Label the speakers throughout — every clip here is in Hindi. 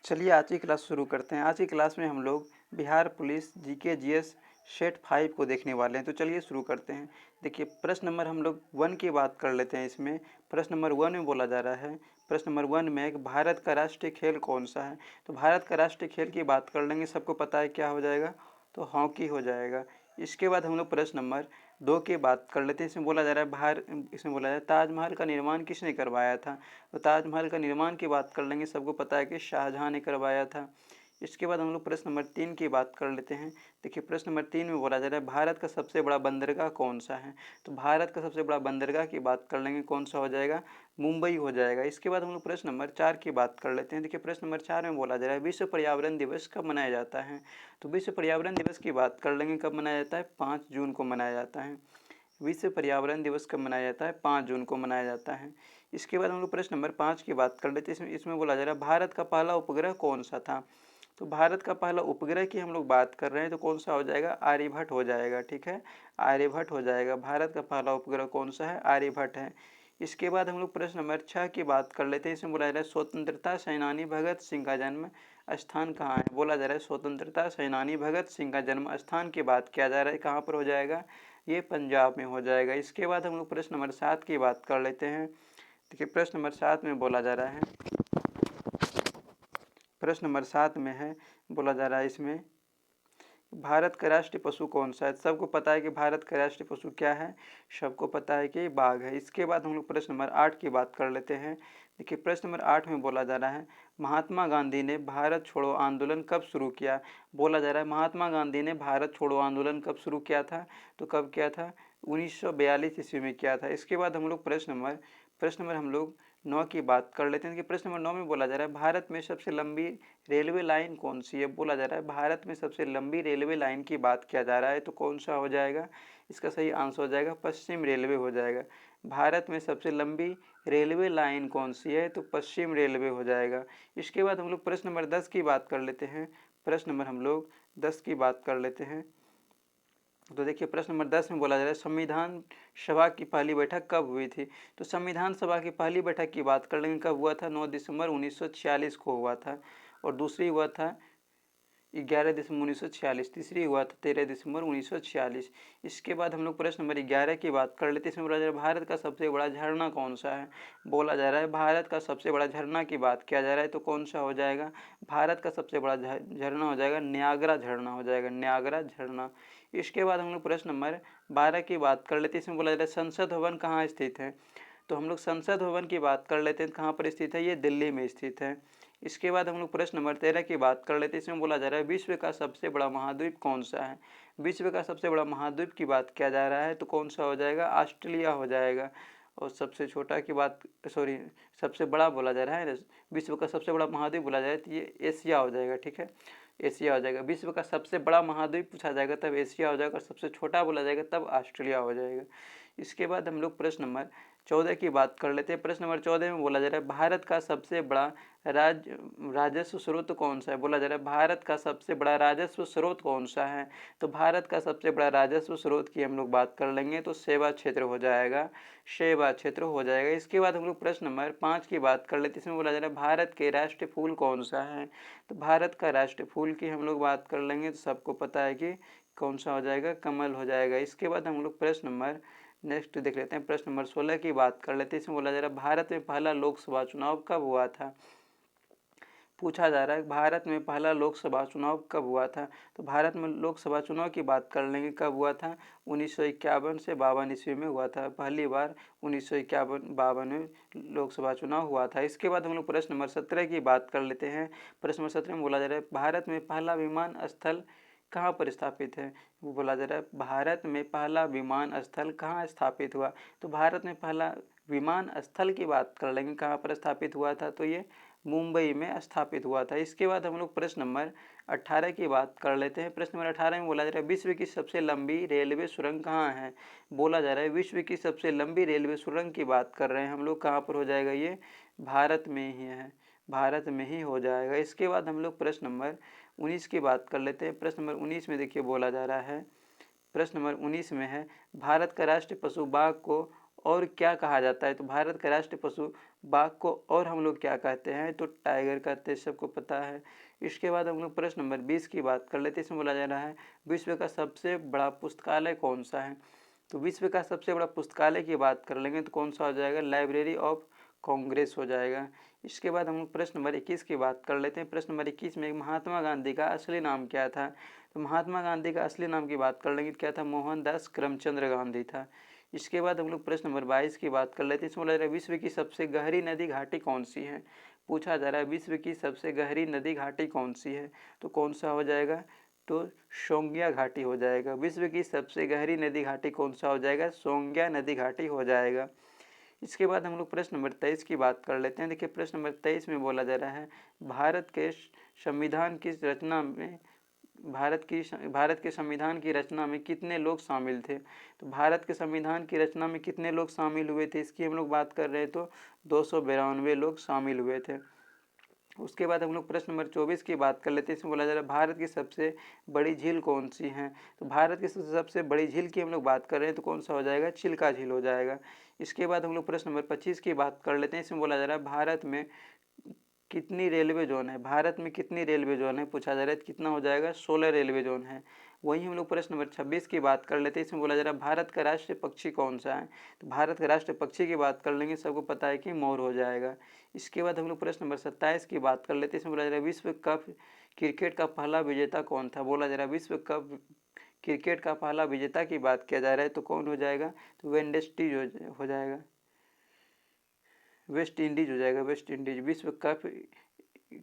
Speaker 1: चलिए आज की क्लास शुरू करते हैं। आज की क्लास में हम लोग Bihar police GK GS set 5 को देखने वाले हैं। तो चलिए शुरू करते हैं। देखिए प्रश्न नंबर हम लोग 1 की बात कर लेते हैं। इसमें प्रश्न नंबर 1 में बोला जा रहा है, प्रश्न नंबर 1 में भारत का राष्ट्रीय खेल कौन सा है। तो भारत का राष्ट्रीय खेल की बात कर लेंगे, सबको पता है क्या हो जाएगा, तो हॉकी हो जाएगा। इसके बाद हम लोग प्रश्न नंबर 2 की बात कर लेते हैं। इसमें बोला जा रहा है इसमें बोला जा रहा है ताजमहल का निर्माण किसने करवाया था। तो ताजमहल का निर्माण की बात कर लेंगे, सबको पता है कि शाहजहां ने करवाया था। इसके बाद हम लोग प्रश्न नंबर 3 की बात कर लेते हैं। देखिए प्रश्न नंबर 3 में बोला जा रहा है भारत का सबसे बड़ा बंदरगाह कौन सा है। तो भारत का सबसे बड़ा बंदरगाह की बात कर लेंगे, कौन सा हो जाएगा, मुंबई हो जाएगा। इसके बाद हम लोग प्रश्न नंबर 4 की बात कर लेते हैं। देखिए प्रश्न नंबर 4 में बोला जा रहा है विश्व पर्यावरण दिवस कब मनाया जाता है। तो विश्व पर्यावरण दिवस की बात कर लेंगे, कब मनाया जाता है, 5 जून को मनाया जाता है। विश्व पर्यावरण दिवस कब मनाया जाता है, 5 जून को मनाया जाता है। इसके बाद हम लोग प्रश्न नंबर 5 की बात कर लेते हैं। इसमें बोला जा रहा है भारत का पहला उपग्रह कौन सा था। तो भारत का पहला उपग्रह की हम लोग बात कर रहे हैं, तो कौन सा हो जाएगा, आर्यभट्ट हो जाएगा। ठीक है, आर्यभट्ट हो जाएगा। भारत का पहला उपग्रह कौन सा है, आर्यभट्ट है। इसके बाद हम लोग प्रश्न नंबर 6 की बात कर लेते हैं। इसमें बोला जा रहा है स्वतंत्रता सेनानी भगत सिंह का जन्म स्थान कहाँ है। बोला जा रहा है स्वतंत्रता सेनानी भगत सिंह का जन्म स्थान की बात किया जा रहा है, कहाँ पर हो जाएगा, ये पंजाब में हो जाएगा। इसके बाद हम लोग प्रश्न नंबर 7 की बात कर लेते हैं। देखिए प्रश्न नंबर 7 में बोला जा रहा है, प्रश्न नंबर 7 में है, बोला जा रहा है इसमें भारत का राष्ट्रीय पशु कौन सा है। सबको पता है कि भारत का राष्ट्रीय पशु क्या है, सबको पता है कि बाघ है। इसके बाद हम लोग प्रश्न नंबर 8 की बात कर लेते हैं। देखिए प्रश्न नंबर 8 में बोला जा रहा है महात्मा गांधी ने भारत छोड़ो आंदोलन कब शुरू किया। बोला जा रहा है महात्मा गांधी ने भारत छोड़ो आंदोलन कब शुरू किया था। तो कब किया था, 1942 ईस्वी में किया था। इसके बाद हम लोग प्रश्न नंबर हम लोग 9 की बात कर लेते हैं कि प्रश्न नंबर 9 में बोला जा रहा है भारत में सबसे लंबी रेलवे लाइन कौन सी है। बोला जा रहा है भारत में सबसे लंबी रेलवे लाइन की बात किया जा रहा है, तो कौन सा हो जाएगा, इसका सही आंसर हो जाएगा पश्चिम रेलवे हो जाएगा। भारत में सबसे लंबी रेलवे लाइन कौन सी है, तो पश्चिम रेलवे हो जाएगा। इसके बाद हम लोग प्रश्न नंबर 10 की बात कर लेते हैं। प्रश्न नंबर हम लोग 10 की बात कर लेते हैं। तो देखिए प्रश्न नंबर 10 में बोला जा रहा है संविधान सभा की पहली बैठक कब हुई थी। तो संविधान सभा की पहली बैठक की बात कर लेंगे, कब हुआ था, 9 दिसंबर 1946 को हुआ था। और दूसरी हुआ था 11 दिसंबर 1946, तीसरी हुआ था 13 दिसंबर 1946। इसके बाद हम लोग प्रश्न नंबर 11 की बात कर लेते हैं। इसमें बोला जा रहा है भारत का सबसे बड़ा झरना कौन सा है। बोला जा रहा है भारत का सबसे बड़ा झरना की बात किया जा रहा है, तो कौन सा हो जाएगा, भारत का सबसे बड़ा झरना हो जाएगा न्यागरा झरना हो जाएगा, न्यागरा झरना। इसके बाद हम लोग प्रश्न नंबर 12 की बात कर लेते हैं। इसमें बोला जा रहा है संसद भवन कहाँ स्थित है। तो हम लोग संसद भवन की बात कर लेते हैं, कहाँ पर स्थित है, ये दिल्ली में स्थित है। इसके बाद हम लोग प्रश्न नंबर 13 की बात कर लेते हैं। इसमें बोला जा रहा है विश्व का सबसे बड़ा महाद्वीप कौन सा है। विश्व का सबसे बड़ा महाद्वीप की बात किया जा रहा है, तो कौन सा हो जाएगा, ऑस्ट्रेलिया हो जाएगा। और सबसे छोटा की बात, सॉरी सबसे बड़ा बोला जा रहा है, विश्व का सबसे बड़ा महाद्वीप बोला जाए तो ये एशिया हो जाएगा। ठीक है, एशिया हो जाएगा। विश्व का सबसे बड़ा महाद्वीप पूछा जाएगा तब एशिया हो जाएगा, और सबसे छोटा बोला जाएगा तब ऑस्ट्रेलिया हो जाएगा। इसके बाद हम लोग प्रश्न नंबर 14 की बात कर लेते हैं। प्रश्न नंबर 14 में बोला जा रहा है भारत का सबसे बड़ा राजस्व स्रोत कौन सा है। बोला जा रहा है भारत का सबसे बड़ा राजस्व स्रोत कौन सा है। तो भारत का सबसे बड़ा राजस्व स्रोत की हम लोग बात कर लेंगे, तो सेवा क्षेत्र हो जाएगा, सेवा क्षेत्र हो जाएगा। इसके बाद हम लोग प्रश्न नंबर 5 की बात कर लेते हैं। इसमें बोला जा रहा है भारत के राष्ट्रीय फूल कौन सा है। तो भारत का राष्ट्रीय फूल की हम लोग बात कर लेंगे, तो सबको पता है कि कौन सा हो जाएगा, कमल हो जाएगा। इसके बाद हम लोग प्रश्न नंबर नेक्स्ट देख लेते हैं। प्रश्न नंबर 16 की बात कर लेते हैं। इसमें बोला जा रहा है भारत में पहला लोकसभा चुनाव कब हुआ था। पूछा जा रहा है भारत में पहला लोकसभा चुनाव कब हुआ था। तो भारत में लोकसभा चुनाव की बात कर लेंगे, कब हुआ था, 1951 से 52 ईस्वी में हुआ था। पहली बार 1951-52 में लोकसभा चुनाव हुआ था। इसके बाद हम लोग प्रश्न नंबर 17 की बात कर लेते हैं। प्रश्न नंबर 17 में बोला जा रहा है भारत में पहला विमान स्थल कहाँ पर स्थापित है। वो बोला जा रहा है भारत में पहला विमान स्थल कहाँ स्थापित हुआ। तो भारत में पहला विमान स्थल की बात कर लेंगे, कहाँ पर स्थापित हुआ था, तो ये मुंबई में स्थापित हुआ था। इसके बाद हम लोग प्रश्न नंबर 18 की बात कर लेते हैं। प्रश्न नंबर 18 में बोला जा रहा है विश्व की सबसे लंबी रेलवे सुरंग कहाँ है। बोला जा रहा है विश्व की सबसे लंबी रेलवे सुरंग की बात कर रहे हैं हम लोग, कहाँ पर हो जाएगा, ये भारत में ही है, भारत में ही हो जाएगा। इसके बाद हम लोग प्रश्न नंबर 19 की बात कर लेते हैं। प्रश्न नंबर 19 में देखिए बोला जा रहा है, प्रश्न नंबर 19 में है भारत का राष्ट्रीय पशु बाघ को और क्या कहा जाता है? तो भारत का राष्ट्रीय पशु बाघ को और हम लोग क्या कहते हैं? तो टाइगर कहते हैं, सबको पता है। इसके बाद हम लोग प्रश्न नंबर 20 की बात कर लेते हैं। इसमें बोला जा रहा है विश्व का सबसे बड़ा पुस्तकालय कौन सा है? तो विश्व का सबसे बड़ा पुस्तकालय की बात कर लेंगे तो कौन सा हो जाएगा? लाइब्रेरी ऑफ कांग्रेस हो जाएगा। इसके बाद हम लोग प्रश्न नंबर 21 की बात कर लेते हैं। प्रश्न नंबर 21 में महात्मा गांधी का असली नाम क्या था? तो महात्मा गांधी का असली नाम की बात कर लेंगे तो क्या था? मोहनदास करमचंद्र गांधी था। इसके बाद हम लोग प्रश्न नंबर 22 की बात कर लेते हैं। इसमें बोला जा रहा है विश्व की सबसे गहरी नदी घाटी कौन सी है? पूछा जा रहा है विश्व की सबसे गहरी नदी घाटी कौन सी है? तो कौन सा हो जाएगा? तो सोंग्या घाटी हो जाएगा। विश्व की सबसे गहरी नदी घाटी कौन सा हो जाएगा? सोंग्या नदी घाटी हो जाएगा। इसके बाद हम लोग प्रश्न नंबर 23 की बात कर लेते हैं। देखिए प्रश्न नंबर 23 में बोला जा रहा है भारत के संविधान की रचना में भारत के संविधान की रचना में कितने लोग शामिल थे? तो भारत के संविधान की रचना में कितने लोग शामिल हुए थे, इसकी हम लोग बात कर रहे हैं तो 292 लोग शामिल हुए थे। उसके बाद हम लोग प्रश्न नंबर 24 की बात कर लेते हैं। इसमें बोला जा रहा है भारत की सबसे बड़ी झील कौन सी है? तो भारत की सबसे बड़ी झील की हम लोग बात कर रहे हैं तो कौन सा हो जाएगा? चिल्का झील हो जाएगा। इसके बाद हम लोग प्रश्न नंबर 25 की बात कर लेते हैं। इसमें बोला जा रहा है भारत में कितनी रेलवे जोन है? भारत में कितनी रेलवे जोन है पूछा जा रहा है, कितना हो जाएगा? 16 रेलवे जोन है। वहीं हम लोग प्रश्न नंबर 26 की बात कर लेते हैं। इसमें बोला जा रहा है भारत का राष्ट्रीय पक्षी कौन सा है? तो भारत का राष्ट्रीय पक्षी की बात कर लेंगे, सबको पता है कि मोर हो जाएगा। इसके बाद हम लोग प्रश्न नंबर 27 की बात कर लेते हैं। इसमें बोला जा रहा है विश्व कप क्रिकेट का पहला विजेता कौन था? बोला जा रहा है विश्व कप क्रिकेट का पहला विजेता की बात किया जा रहा है तो कौन हो जाएगा? तो वेस्टइंडीज हो जाएगा, वेस्ट इंडीज हो जाएगा, वेस्ट इंडीज। विश्व कप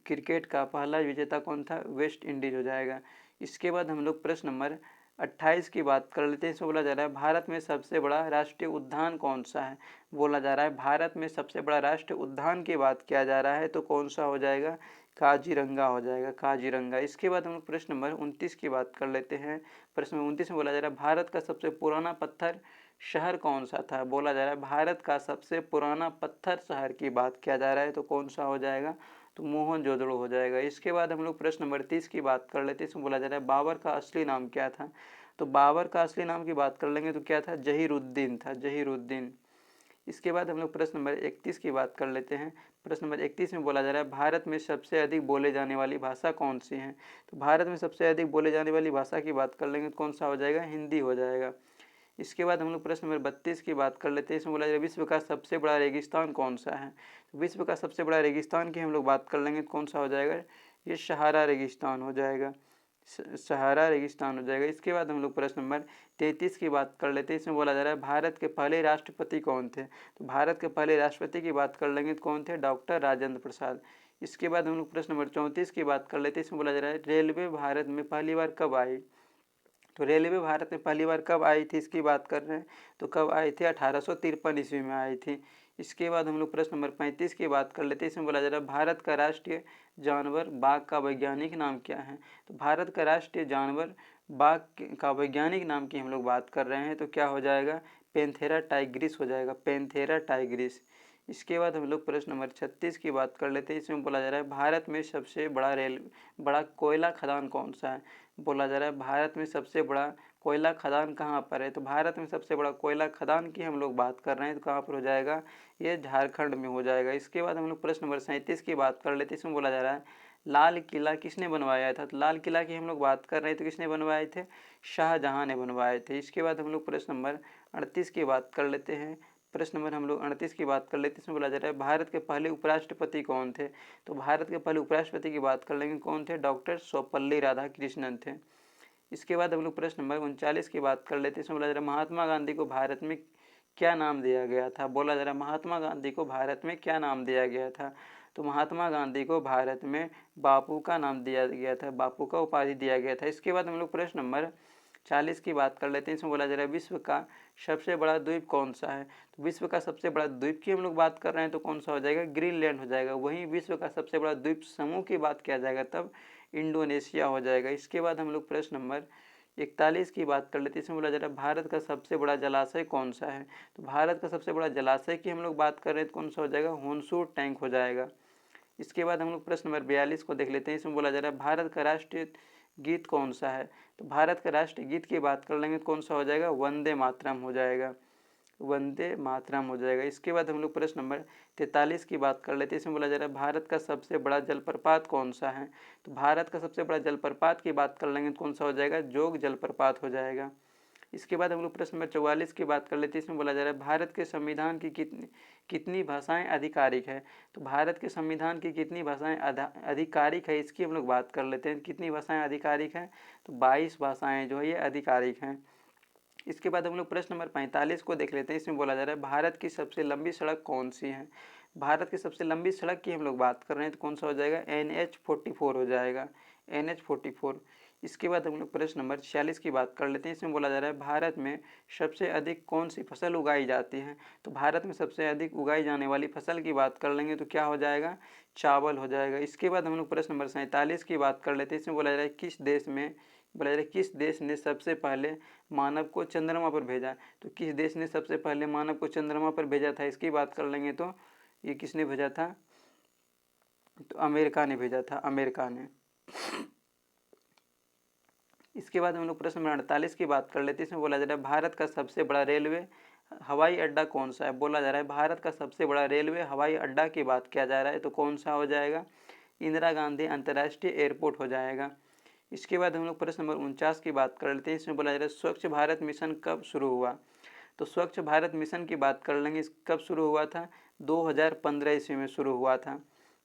Speaker 1: क्रिकेट का पहला विजेता कौन था? वेस्ट इंडीज हो जाएगा। इसके बाद हम लोग प्रश्न नंबर 28 की बात कर लेते हैं। इसमें बोला जा रहा है भारत में सबसे बड़ा राष्ट्रीय उद्यान कौन सा है? बोला जा रहा है भारत में सबसे बड़ा राष्ट्रीय उद्यान की बात किया जा रहा है तो कौन सा हो जाएगा? काजीरंगा हो जाएगा, काजीरंगा। इसके बाद हम लोग प्रश्न नंबर 29 की बात कर लेते हैं। प्रश्न नंबर 29 में बोला जा रहा है भारत का सबसे पुराना पत्थर शहर कौन सा था? बोला जा रहा है भारत का सबसे पुराना पत्थर शहर की बात किया जा रहा है तो कौन सा हो जाएगा? तो मोहनजोदड़ो हो जाएगा। इसके बाद हम लोग प्रश्न नंबर 30 की बात कर लेते हैं। इसमें बोला जा रहा है बाबर का असली नाम क्या था? तो बाबर का असली नाम की बात कर लेंगे तो क्या था? जहीरुद्दीन था, जहीरुद्दीन। इसके बाद हम लोग प्रश्न नंबर 31 की बात कर लेते हैं। प्रश्न नंबर 31 में बोला जा रहा है भारत में सबसे अधिक बोले जाने वाली भाषा कौन सी है? तो भारत में सबसे अधिक बोले जाने वाली भाषा की बात कर लेंगे तो कौन सा हो जाएगा? हिंदी हो जाएगा। इसके बाद हम लोग प्रश्न नंबर 32 की बात कर लेते हैं। इसमें बोला जाए विश्व का सबसे बड़ा रेगिस्तान कौन सा है? तो विश्व का सबसे बड़ा रेगिस्तान की हम लोग बात कर लेंगे तो कौन सा हो जाएगा? ये सहारा रेगिस्तान हो जाएगा, सहारा रेगिस्तान हो जाएगा। इसके बाद हम लोग प्रश्न नंबर 33 की बात कर लेते हैं। इसमें बोला जा रहा है भारत के पहले राष्ट्रपति कौन थे? तो भारत के पहले राष्ट्रपति की बात कर लेंगे तो कौन थे? डॉक्टर राजेंद्र प्रसाद। इसके बाद हम लोग प्रश्न नंबर 34 की बात कर लेते हैं। इसमें बोला जा रहा है रेलवे भारत में पहली बार कब आई? तो रेलवे भारत में पहली बार कब आई थी इसकी बात कर रहे हैं तो कब आई थी? 1853 ईस्वी में आई थी। इसके बाद हम लोग प्रश्न नंबर 35 की बात कर लेते हैं। इसमें बोला जा रहा है भारत का राष्ट्रीय जानवर बाघ का वैज्ञानिक नाम क्या है? तो भारत का राष्ट्रीय जानवर बाघ का वैज्ञानिक नाम की हम लोग बात कर रहे हैं तो क्या हो जाएगा? पैंथेरा टाइग्रिस हो जाएगा, पैंथेरा टाइग्रिस। इसके बाद हम लोग प्रश्न नंबर 36 की बात कर लेते हैं। इसमें बोला जा रहा है भारत में सबसे बड़ा कोयला खदान कौन सा है? बोला जा रहा है भारत में सबसे बड़ा कोयला खदान कहाँ पर है? तो भारत में सबसे बड़ा कोयला खदान की हम लोग बात कर रहे हैं तो कहाँ पर हो जाएगा? ये झारखंड में हो जाएगा। इसके बाद हम लोग प्रश्न नंबर 37 की बात कर लेते हैं। इसमें बोला जा रहा है लाल किला किसने बनवाया था? तो लाल किला की हम लोग बात कर रहे हैं तो किसने बनवाए थे? शाहजहाँ ने बनवाए थे। इसके बाद हम लोग प्रश्न नंबर 38 की बात कर लेते हैं। प्रश्न नंबर हम लोग 38 की बात कर लेते हैं। इसमें बोला जा रहा है भारत के पहले उपराष्ट्रपति कौन थे? तो भारत के पहले उपराष्ट्रपति की बात कर लेंगे, कौन थे? डॉक्टर सर्वपल्ली राधाकृष्णन थे। इसके बाद हम लोग प्रश्न नंबर 39 की बात कर लेते हैं। इसमें बोला जा रहा है महात्मा गांधी को भारत में क्या नाम दिया गया था? बोला जा रहा है महात्मा गांधी को भारत में क्या नाम दिया गया था? तो महात्मा गांधी को भारत में बापू का नाम दिया गया था, बापू का उपाधि दिया गया था। इसके बाद हम लोग प्रश्न नंबर 40 की बात कर लेते हैं। इसमें बोला जा रहा है विश्व का सबसे बड़ा द्वीप कौन सा है? तो विश्व का सबसे बड़ा द्वीप की हम लोग बात कर रहे हैं तो कौन सा हो जाएगा? ग्रीनलैंड हो जाएगा। वहीं विश्व का सबसे बड़ा द्वीप समूह की बात किया जाएगा तब इंडोनेशिया हो जाएगा। इसके बाद हम लोग प्रश्न नंबर 41 की बात कर लेते हैं। इसमें बोला जा रहा है भारत का सबसे बड़ा जलाशय कौन सा है? तो भारत का सबसे बड़ा जलाशय की हम लोग बात कर रहे हैं तो कौन सा हो जाएगा? होन्सू टैंक हो जाएगा। इसके बाद हम लोग प्रश्न नंबर 42 को देख लेते हैं। इसमें बोला जा रहा है भारत का राष्ट्रीय गीत कौन सा है? तो भारत का राष्ट्रीय गीत की बात कर लेंगे तो कौन सा हो जाएगा? वंदे मातरम हो जाएगा। वंदे मातरम हो जाएगा। इसके बाद हम लोग प्रश्न नंबर 43 की बात कर लेते हैं। इसमें बोला जा रहा है भारत का सबसे बड़ा जलप्रपात कौन सा है। तो भारत का सबसे बड़ा जलप्रपात की बात कर लेंगे तो कौन सा हो जाएगा, जोग जलप्रपात हो जाएगा। इसके बाद हम लोग प्रश्न नंबर 44 की बात कर लेते हैं। इसमें बोला जा रहा है भारत के संविधान की कितनी भाषाएं आधिकारिक है। तो भारत के संविधान की कितनी भाषाएं आधिकारिक है, इसकी हम लोग बात कर लेते हैं। कितनी भाषाएं आधिकारिक हैं, तो 22 भाषाएं जो है ये आधिकारिक हैं। इसके बाद हम लोग प्रश्न नंबर 45 को देख लेते हैं। इसमें बोला जा रहा है भारत की सबसे लंबी सड़क कौन सी है। भारत की सबसे लंबी सड़क की हम लोग बात कर रहे हैं तो कौन सा हो जाएगा, NH44 हो जाएगा, NH44। इसके बाद हम लोग प्रश्न नंबर 46 की बात कर लेते हैं। इसमें बोला जा रहा है भारत में सबसे अधिक कौन सी फसल उगाई जाती है। तो भारत में सबसे अधिक उगाई जाने वाली फसल की बात कर लेंगे तो क्या हो जाएगा, चावल हो जाएगा। इसके बाद हम लोग प्रश्न नंबर 47 की बात कर लेते हैं। इसमें बोला जा रहा है किस देश ने सबसे पहले मानव को चंद्रमा पर भेजा। तो किस देश ने सबसे पहले मानव को चंद्रमा पर भेजा था, इसकी बात कर लेंगे तो ये किसने भेजा था, तो अमेरिका ने भेजा था, अमेरिका ने। इसके बाद हम लोग प्रश्न नंबर 48 की बात कर लेते हैं। इसमें बोला जा रहा है भारत का सबसे बड़ा रेलवे हवाई अड्डा कौन सा है। बोला जा रहा है भारत का सबसे बड़ा रेलवे हवाई अड्डा की बात किया जा रहा है तो कौन सा हो जाएगा, इंदिरा गांधी अंतर्राष्ट्रीय एयरपोर्ट हो जाएगा। इसके बाद हम लोग प्रश्न नंबर 49 की बात कर लेते हैं। इसमें बोला जा रहा है स्वच्छ भारत मिशन कब शुरू हुआ। तो स्वच्छ भारत मिशन की बात कर लेंगे, कब शुरू हुआ था, 2015 ईस्वी में शुरू हुआ था,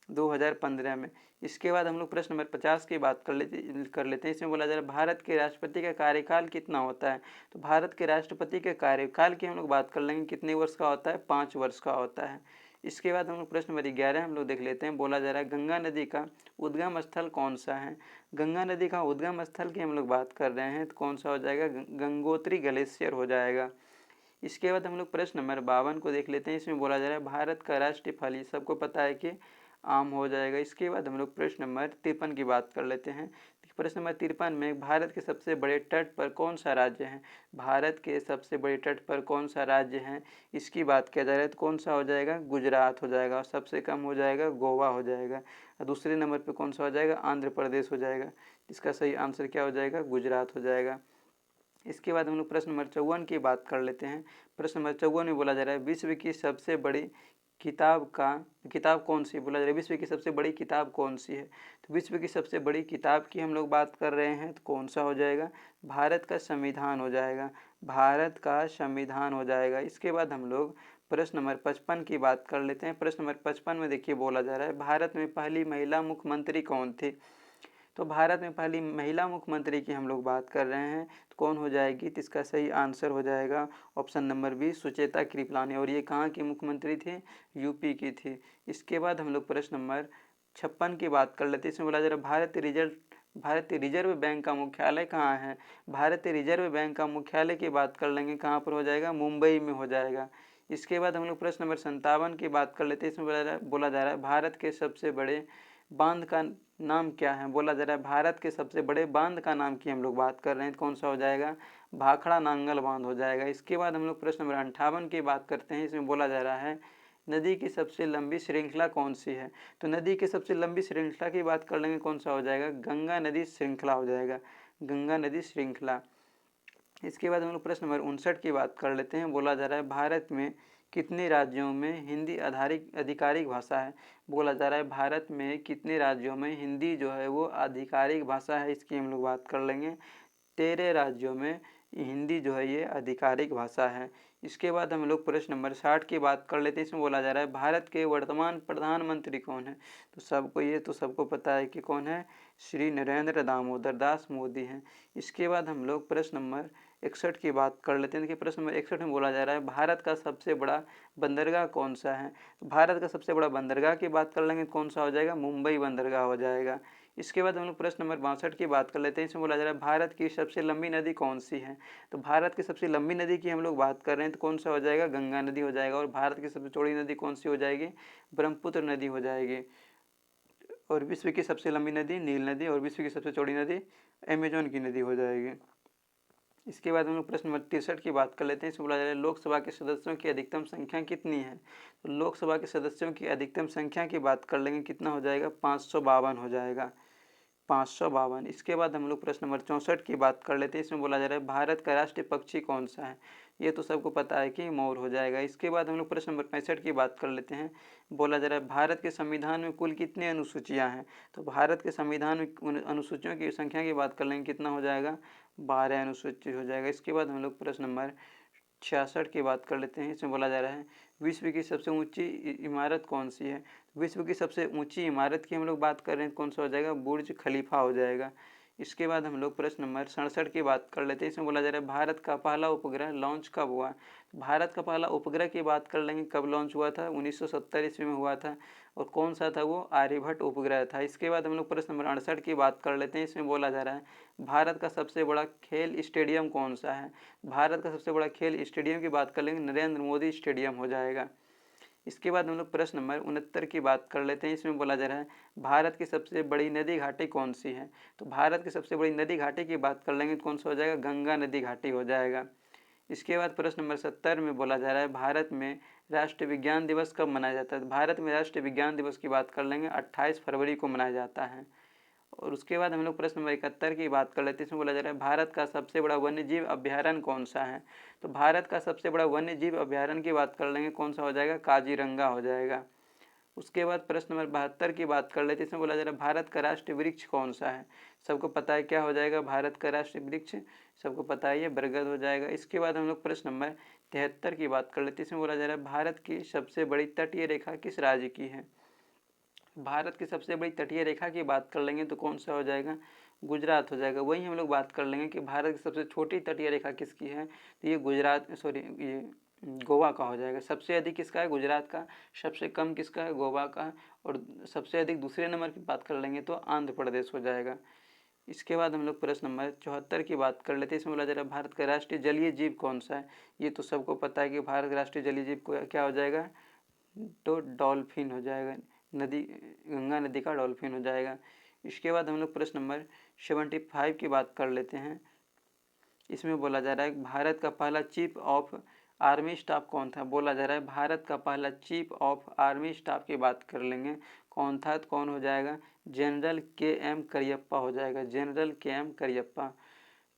Speaker 1: 2015 में। इसके बाद हम लोग प्रश्न नंबर 50 की बात कर लेते हैं। इसमें बोला जा रहा है भारत के राष्ट्रपति का कार्यकाल कितना होता है। तो भारत के राष्ट्रपति के कार्यकाल की हम लोग बात कर लेंगे, कितने वर्ष का होता है, 5 वर्ष का होता है। इसके बाद हम लोग प्रश्न नंबर 11 हम लोग देख लेते हैं। बोला जा रहा है गंगा नदी का उद्गम स्थल कौन सा है। गंगा नदी का उद्गम स्थल की हम लोग बात कर रहे हैं तो कौन सा हो जाएगा, गंगोत्री ग्लेशियर हो जाएगा। इसके बाद हम लोग प्रश्न नंबर 52 को देख लेते हैं। इसमें बोला जा रहा है भारत का राष्ट्रीय फल, ये सबको पता है कि आम हो जाएगा। इसके बाद हम लोग प्रश्न नंबर 53 की बात कर लेते हैं। प्रश्न नंबर 53 में भारत के सबसे बड़े तट पर कौन सा राज्य है। भारत के सबसे बड़े तट पर कौन सा राज्य है, इसकी बात किया जा रहा है तो कौन सा हो जाएगा, गुजरात हो जाएगा। और सबसे कम हो जाएगा, गोवा हो जाएगा। और दूसरे नंबर पर कौन सा हो जाएगा, आंध्र प्रदेश हो जाएगा। इसका सही आंसर क्या हो जाएगा, गुजरात हो जाएगा। इसके बाद हम लोग प्रश्न नंबर 54 की बात कर लेते हैं। प्रश्न नंबर 54 में बोला जा रहा है विश्व की सबसे बड़ी किताब कौन सी। बोला जा रहा है विश्व की सबसे बड़ी किताब कौन सी है। तो विश्व की सबसे बड़ी किताब की हम लोग बात कर रहे हैं तो कौन सा हो जाएगा, भारत का संविधान हो जाएगा, भारत का संविधान हो जाएगा। इसके बाद हम लोग प्रश्न नंबर 55 की बात कर लेते हैं। प्रश्न नंबर 55 में देखिए बोला जा रहा है भारत में पहली महिला मुख्यमंत्री कौन थी। तो भारत में पहली महिला मुख्यमंत्री की हम लोग बात कर रहे हैं तो कौन हो जाएगी, तो इसका सही आंसर हो जाएगा option number B, Sucheta Kripalani. और ये कहाँ की मुख्यमंत्री थी, यूपी की थी। इसके बाद हम लोग प्रश्न नंबर 56 की बात कर लेते हैं। इसमें बोला जा रहा है भारतीय रिजर्व बैंक का मुख्यालय कहाँ है। भारतीय रिजर्व बैंक का मुख्यालय की बात कर लेंगे, कहाँ पर हो जाएगा, मुंबई में हो जाएगा। इसके बाद हम लोग प्रश्न नंबर 57 की बात कर लेते हैं। इसमें बोला जा रहा है भारत के सबसे बड़े बांध का नाम क्या है। बोला जा रहा है भारत के सबसे बड़े बांध का नाम की हम लोग बात कर रहे हैं तो कौन सा हो जाएगा, भाखड़ा नांगल बांध हो जाएगा। इसके बाद हम लोग प्रश्न नंबर 58 की बात करते हैं। इसमें बोला जा रहा है नदी की सबसे लंबी श्रृंखला कौन सी है। तो नदी की सबसे लंबी श्रृंखला की बात कर लेंगे, कौन सा हो जाएगा, गंगा नदी श्रृंखला हो जाएगा, गंगा नदी श्रृंखला। इसके बाद हम लोग प्रश्न नंबर 59 की बात कर लेते हैं। बोला जा रहा है भारत में कितने राज्यों में हिंदी आधिकारिक भाषा है। बोला जा रहा है भारत में कितने राज्यों में हिंदी जो है वो आधिकारिक भाषा है, इसकी हम लोग बात कर लेंगे। 13 राज्यों में हिंदी जो है ये आधिकारिक भाषा है। इसके बाद हम लोग प्रश्न नंबर 60 की बात कर लेते हैं। इसमें बोला जा रहा है भारत के वर्तमान प्रधानमंत्री कौन है। तो सबको पता है कि कौन है, श्री नरेंद्र दामोदर दास मोदी हैं। इसके बाद हम लोग प्रश्न नंबर 61 की बात कर लेते हैं। देखिए प्रश्न नंबर 61 में बोला जा रहा है भारत का सबसे बड़ा बंदरगाह कौन सा है। तो भारत का सबसे बड़ा बंदरगाह की बात कर लेंगे, कौन सा हो जाएगा, मुंबई बंदरगाह हो जाएगा। इसके बाद हम लोग प्रश्न नंबर 62 की बात कर लेते हैं। इसमें बोला जा रहा है भारत की सबसे लंबी नदी कौन सी है। तो भारत की सबसे लंबी नदी की हम लोग बात कर रहे हैं तो कौन सा हो जाएगा, गंगा नदी हो जाएगा। और भारत की सबसे चौड़ी नदी कौन सी हो जाएगी, ब्रह्मपुत्र नदी हो जाएगी। और विश्व की सबसे लंबी नदी नील नदी, और विश्व की सबसे चौड़ी नदी अमेजोन की नदी हो जाएगी। इसके बाद हम लोग प्रश्न नंबर 63 की बात कर लेते हैं। इसमें बोला जा रहा है लोकसभा के सदस्यों की अधिकतम संख्या कितनी है। तो लोकसभा के सदस्यों की अधिकतम संख्या की बात कर लेंगे, कितना हो जाएगा, 552 हो जाएगा, 552। इसके बाद हम लोग प्रश्न नंबर 64 की बात कर लेते हैं। इसमें बोला जा रहा है भारत का राष्ट्रीय पक्षी कौन सा है। ये तो सबको पता है कि मोर हो जाएगा। इसके बाद हम लोग प्रश्न नंबर 65 की बात कर लेते हैं। बोला जा रहा है भारत के संविधान में कुल कितनी अनुसूचियाँ हैं। तो भारत के संविधान में अनुसूचियों की संख्या की बात कर लेंगे, कितना हो जाएगा, 12 अनुसूची हो जाएगा। इसके बाद हम लोग प्रश्न नंबर 66 की बात कर लेते हैं। इसमें बोला जा रहा है विश्व की सबसे ऊंची इमारत कौन सी है। विश्व की सबसे ऊंची इमारत की हम लोग बात कर रहे हैं, कौन सा हो जाएगा, बुर्ज खलीफा हो जाएगा। इसके बाद हम लोग प्रश्न नंबर 67 की बात कर लेते हैं। इसमें बोला जा रहा है भारत का पहला उपग्रह लॉन्च कब हुआ। भारत का पहला उपग्रह की बात कर लेंगे, कब लॉन्च हुआ था, 1970 ईस्वी में हुआ था। और कौन सा था वो, आर्यभट्ट उपग्रह था। इसके बाद हम लोग प्रश्न नंबर 68 की बात कर लेते हैं। इसमें बोला जा रहा है भारत का सबसे बड़ा खेल स्टेडियम कौन सा है। भारत का सबसे बड़ा खेल स्टेडियम की बात कर लेंगे, नरेंद्र मोदी स्टेडियम हो जाएगा। इसके बाद हम लोग प्रश्न नंबर 69 की बात कर लेते हैं। इसमें बोला जा रहा है भारत की सबसे बड़ी नदी घाटी कौन सी है। तो भारत की सबसे बड़ी नदी घाटी की बात कर लेंगे तो कौन सा हो जाएगा, गंगा नदी घाटी हो जाएगा। इसके बाद प्रश्न नंबर 70 में बोला जा रहा है भारत में राष्ट्रीय विज्ञान दिवस कब मनाया जाता है। भारत में राष्ट्रीय विज्ञान दिवस की बात कर लेंगे, 28 फरवरी को मनाया जाता है। और उसके बाद हम लोग प्रश्न नंबर 71 की बात कर लेते हैं। इसमें बोला जा रहा है भारत का सबसे बड़ा वन्यजीव अभ्यारण्य कौन सा है। तो भारत का सबसे बड़ा वन्यजीव अभ्यारण्य की बात कर लेंगे, कौन सा हो जाएगा, काजीरंगा हो जाएगा। उसके बाद प्रश्न नंबर 72 की बात कर लेते हैं। इसमें बोला जा रहा है भारत का राष्ट्रीय वृक्ष कौन सा है। सबको पता है क्या हो जाएगा, भारत का राष्ट्रीय वृक्ष सबको पता है ये बरगद हो जाएगा। इसके बाद हम लोग प्रश्न नंबर 73 की बात कर लेते हैं। इसमें बोला जा रहा है भारत की सबसे बड़ी तटीय रेखा किस राज्य की है। भारत की सबसे बड़ी तटीय रेखा की बात कर लेंगे तो कौन सा हो जाएगा, गुजरात हो जाएगा। वहीं हम लोग बात कर लेंगे कि भारत की सबसे छोटी तटीय रेखा किसकी है, तो ये गुजरात सॉरी ये गोवा का हो जाएगा। सबसे अधिक किसका है, गुजरात का। सबसे कम किसका है, गोवा का। और सबसे अधिक दूसरे नंबर की बात कर लेंगे तो आंध्र प्रदेश हो जाएगा। इसके बाद हम लोग प्रश्न नंबर 74 की बात कर लेते हैं। इसमें बोला जा रहा है भारत का राष्ट्रीय जलीय जीव कौन सा है। ये तो सबको पता है कि भारत का राष्ट्रीय जलीय जीव क्या हो जाएगा, तो डॉल्फिन हो जाएगा। नदी, गंगा नदी का डॉल्फिन हो जाएगा। इसके बाद हम लोग प्रश्न नंबर 75 की बात कर लेते हैं। इसमें बोला जा रहा है भारत का पहला चीफ ऑफ आर्मी स्टाफ कौन था। बोला जा रहा है भारत का पहला चीफ ऑफ आर्मी स्टाफ की बात कर लेंगे, कौन था, तो कौन हो जाएगा, जनरल KM करियप्पा हो जाएगा, जनरल KM करियप्पा।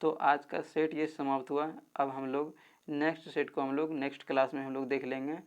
Speaker 1: तो आज का सेट ये समाप्त हुआ। अब हम लोग नेक्स्ट सेट को हम लोग नेक्स्ट क्लास में हम लोग देख लेंगे।